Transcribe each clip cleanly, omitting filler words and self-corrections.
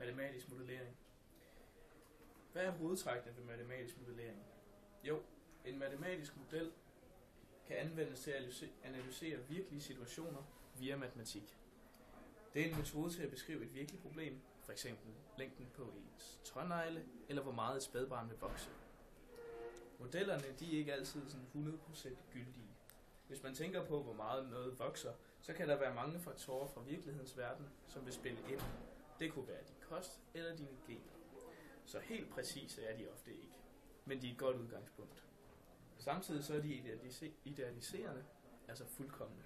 Matematisk modellering. Hvad er hovedtrækkene ved matematisk modellering? Jo, en matematisk model kan anvendes til at analysere virkelige situationer via matematik. Det er en metode til at beskrive et virkeligt problem, f.eks. længden på ens tånegle, eller hvor meget et spædbarn vil vokse. Modellerne de er ikke altid sådan 100% gyldige. Hvis man tænker på, hvor meget noget vokser, så kan der være mange faktorer fra virkelighedens verden, som vil spille ind. Det kunne være din kost eller dine gener. Så helt præcise er de ofte ikke, men de er et godt udgangspunkt. Samtidig så er de idealiserende, altså fuldkomne.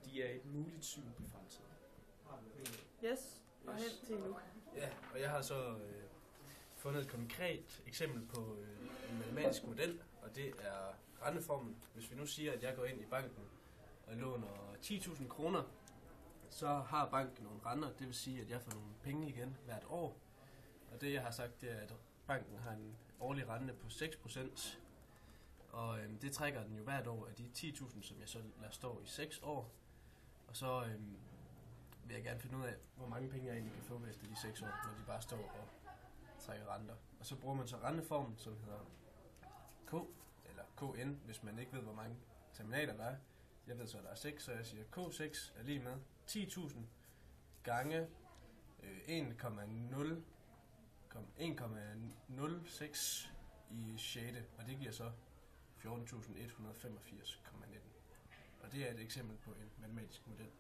De er et muligt syn på fremtiden. Yes, og hen til nu. Ja, og jeg har så fundet et konkret eksempel på en matematisk model, og det er renteformen. Hvis vi nu siger, at jeg går ind i banken og låner 10.000 kroner, så har banken nogle renter, det vil sige, at jeg får nogle penge igen hvert år. Og det jeg har sagt, det er, at banken har en årlig rente på 6%, og det trækker den jo hvert år af de 10.000, som jeg så lader stå i 6 år. Og så vil jeg gerne finde ud af, hvor mange penge jeg egentlig kan få efter de 6 år, når de bare står og trækker renter. Og så bruger man så renteformen, som hedder K, eller KN, hvis man ikke ved, hvor mange terminaler der er. Jeg ved så, at der er 6, så jeg siger K6 er lige med 10.000 gange 1,06 i 6. Og det giver så 14.185,19. Og det er et eksempel på en matematisk model.